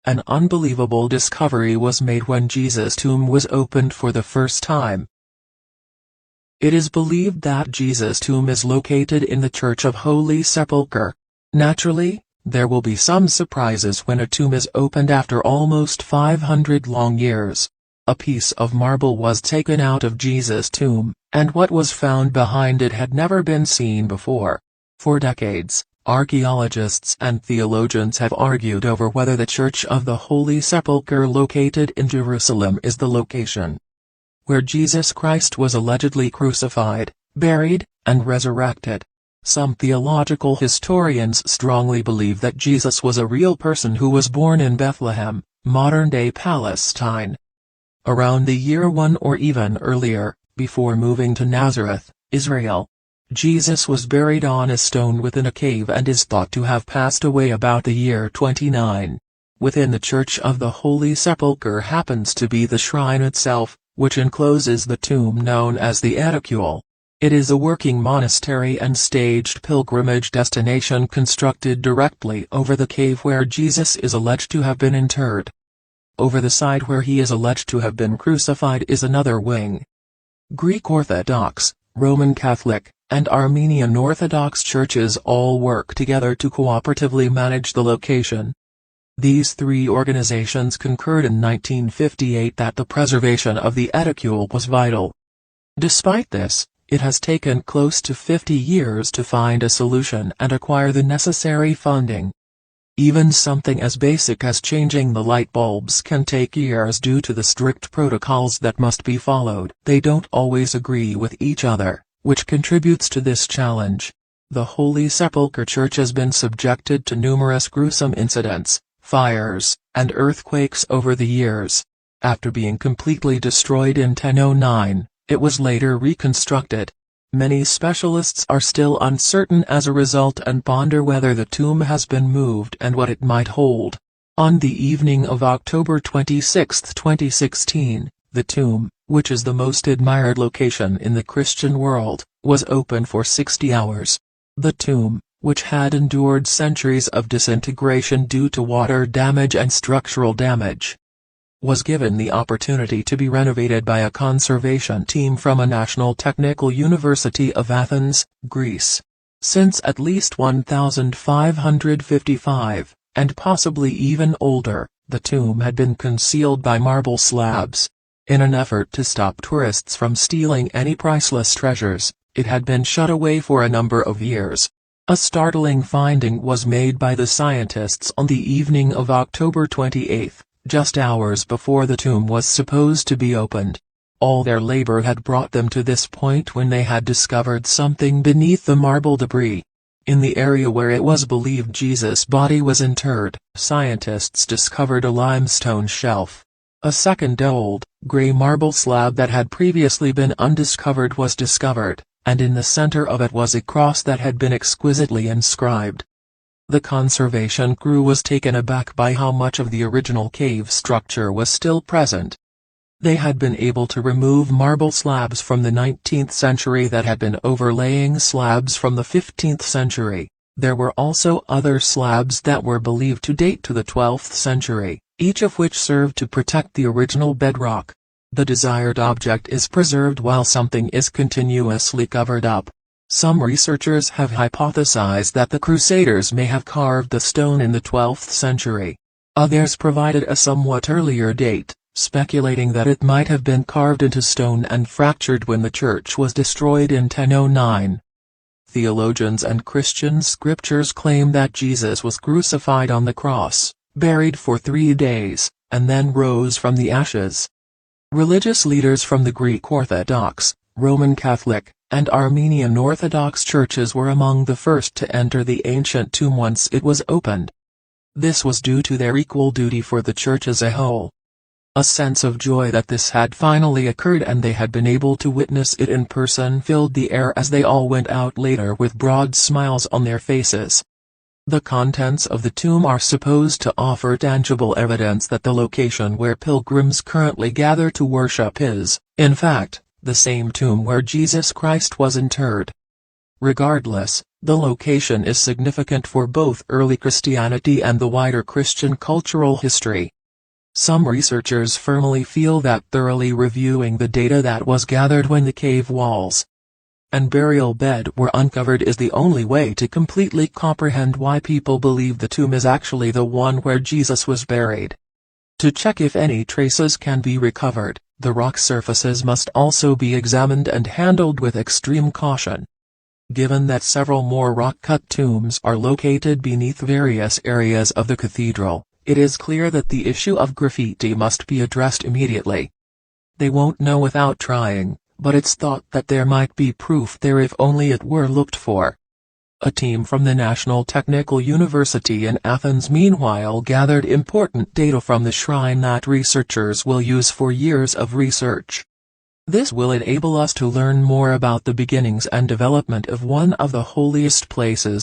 An unbelievable discovery was made when Jesus' tomb was opened for the first time. It is believed that Jesus' tomb is located in the Church of Holy Sepulcher. Naturally, there will be some surprises when a tomb is opened after almost 500 long years. A piece of marble was taken out of Jesus' tomb, and what was found behind it had never been seen before. For decades, archaeologists and theologians have argued over whether the Church of the Holy Sepulcher located in Jerusalem is the location where Jesus Christ was allegedly crucified, buried, and resurrected. Some theological historians strongly believe that Jesus was a real person who was born in Bethlehem, modern-day Palestine, around the year 1 or even earlier, before moving to Nazareth, Israel. Jesus was buried on a stone within a cave and is thought to have passed away about the year 29. Within the Church of the Holy Sepulcher happens to be the shrine itself, which encloses the tomb known as the Edicule. It is a working monastery and staged pilgrimage destination constructed directly over the cave where Jesus is alleged to have been interred. Over the side where he is alleged to have been crucified is another wing. Greek Orthodox, Roman Catholic, and Armenian Orthodox churches all work together to cooperatively manage the location. These three organizations concurred in 1958 that the preservation of the Edicule was vital. Despite this, it has taken close to 50 years to find a solution and acquire the necessary funding. Even something as basic as changing the light bulbs can take years due to the strict protocols that must be followed. They don't always agree with each other, which contributes to this challenge. The Holy Sepulcher Church has been subjected to numerous gruesome incidents, fires, and earthquakes over the years. After being completely destroyed in 1009, it was later reconstructed. Many specialists are still uncertain as a result and ponder whether the tomb has been moved and what it might hold. On the evening of October 26, 2016, the tomb, which is the most admired location in the Christian world, was open for 60 hours. The tomb, which had endured centuries of disintegration due to water damage and structural damage, was given the opportunity to be renovated by a conservation team from a National Technical University of Athens, Greece. Since at least 1555, and possibly even older, the tomb had been concealed by marble slabs. In an effort to stop tourists from stealing any priceless treasures, it had been shut away for a number of years. A startling finding was made by the scientists on the evening of October 28, just hours before the tomb was supposed to be opened. All their labor had brought them to this point when they had discovered something beneath the marble debris. In the area where it was believed Jesus' body was interred, scientists discovered a limestone shelf. A second-old, gray marble slab that had previously been undiscovered was discovered, and in the center of it was a cross that had been exquisitely inscribed. The conservation crew was taken aback by how much of the original cave structure was still present. They had been able to remove marble slabs from the 19th century that had been overlaying slabs from the 15th century. There were also other slabs that were believed to date to the 12th century, each of which served to protect the original bedrock. The desired object is preserved while something is continuously covered up. Some researchers have hypothesized that the Crusaders may have carved the stone in the 12th century. Others provided a somewhat earlier date, speculating that it might have been carved into stone and fractured when the church was destroyed in 1009. Theologians and Christian scriptures claim that Jesus was crucified on the cross, buried for 3 days, and then rose from the ashes. Religious leaders from the Greek Orthodox, Roman Catholic, and Armenian Orthodox churches were among the first to enter the ancient tomb once it was opened. This was due to their equal duty for the church as a whole. A sense of joy that this had finally occurred and they had been able to witness it in person filled the air as they all went out later with broad smiles on their faces. The contents of the tomb are supposed to offer tangible evidence that the location where pilgrims currently gather to worship is, in fact, the same tomb where Jesus Christ was interred. Regardless, the location is significant for both early Christianity and the wider Christian cultural history. Some researchers firmly feel that thoroughly reviewing the data that was gathered when the cave walls and burial bed were uncovered is the only way to completely comprehend why people believe the tomb is actually the one where Jesus was buried. To check if any traces can be recovered, the rock surfaces must also be examined and handled with extreme caution. Given that several more rock-cut tombs are located beneath various areas of the cathedral, it is clear that the issue of graffiti must be addressed immediately. They won't know without trying, but it's thought that there might be proof there if only it were looked for. A team from the National Technical University in Athens meanwhile gathered important data from the shrine that researchers will use for years of research. This will enable us to learn more about the beginnings and development of one of the holiest places